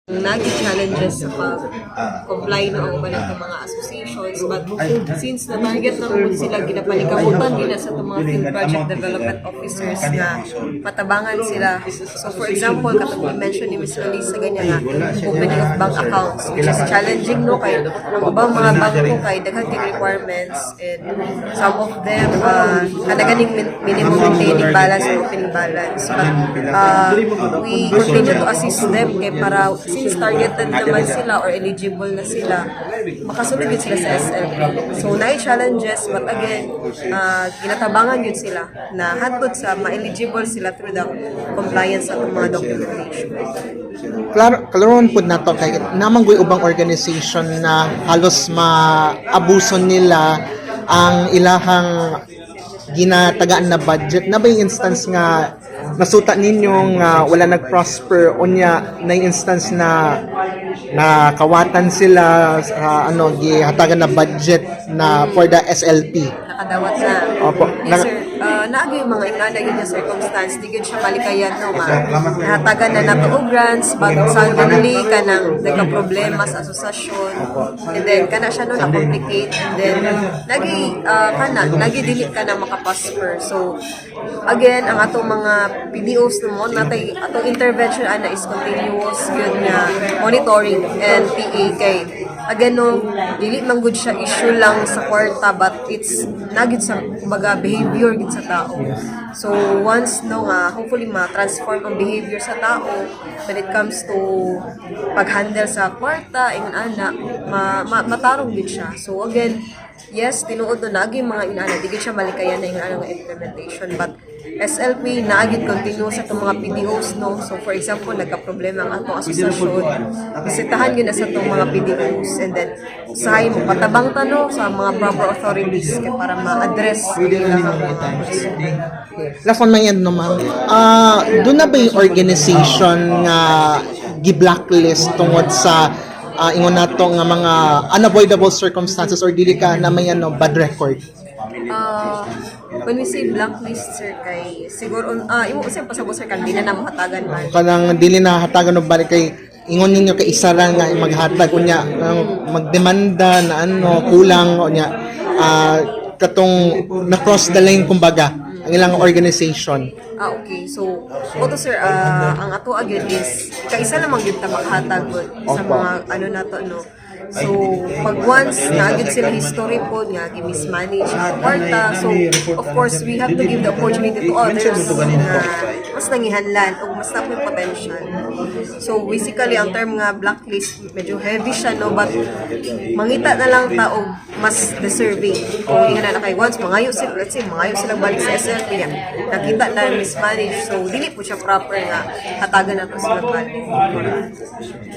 Naging challenges sa pag-comply na ang uban ng mga associations, but since na-target na po sila, ginapalikabutan nila sa mga field project development officers na patabangan sila. So for example, katong mention ni Ms. Alice sa ganyan nga, opening of bank accounts, which is challenging, no, kay ang ubang mga bangko kay daghang requirements, and some of them kanaganing minimum maintaining balance or opening balance. But we continue to assist them kay para since targeted naman sila or eligible na sila, makasulod yun sila sa SLP. So, na-challenges, but again, ginatabangan yun sila na hatod sa ma-eligible sila through the compliance sa mga documentation. Klaron po na to kay namanggoy ubang organization na halos maabuso nila ang ilahang ginatagaan na budget. Na ba yung instance nga nasuta ninyong wala nag-prosper unya na yung instance na nakawatan sila sa gihatagan na budget na for the SLP? Nakadawat na. Opo. Yes, sir. Naagay yung mga inana yun yung circumstance, di yun siya malikayan, no, nahatagan na nato grants, but suddenly ka nang nagka-problema sa asosasyon, and then kana siya no na-complicate, and then nagi dili ka na makapasper. So again, ang atong mga PDOs no natay atong intervention ana is continuous yun nga monitoring and PA kay again no dili man gud siya issue lang sa kwarta, but it's nagid sa kumbaga behavior gid sa tao. So once no nga hopefully ma-transform ang behavior sa tao when it comes to pag-handle sa kwarta ingon ana matarong gid siya. So again, yes, tinuod na naging mga inana, di siya malikayan na yung nga implementation, but SLP naagid continue sa itong mga PDOs, no? So for example, nagka-problema ang atong asosasyon, bisitahan yun na sa itong mga PDOs, and then usahay mo patabang tanong sa mga proper authorities para ma-address nila ang mga last one may end no ma'am. Doon na ba yung organization nga gi-blacklist tungod sa ingon nato nga mga unavoidable circumstances or dili ka na may bad record? When we say blacklist, sir, kay siguro imo usay pasabot sir kan dili na mahatagan man. Kanang dili na hatagan og balik kay ingon ninyo kay isa ra nga maghatag unya magdemanda na kulang unya katong na cross the line kumbaga ang ilang organization. Okay. So, sir, ang ato again is kaisa lamang gyud ta makahatag sa mga nato no. So, pag once naagid sila history po nga gi-mismanage ang kwarta, so of course we have to give the opportunity to others na mas nangihanlan o mas na may potential. So basically ang term nga blacklist medyo heavy siya no, but mangita na lang tao mas deserving. O ingon na kay once mangayo sila, let's say mangayo silang balik sa SLP nga nakita na mismanage, so dili po siya proper nga hatagan nato sila balik.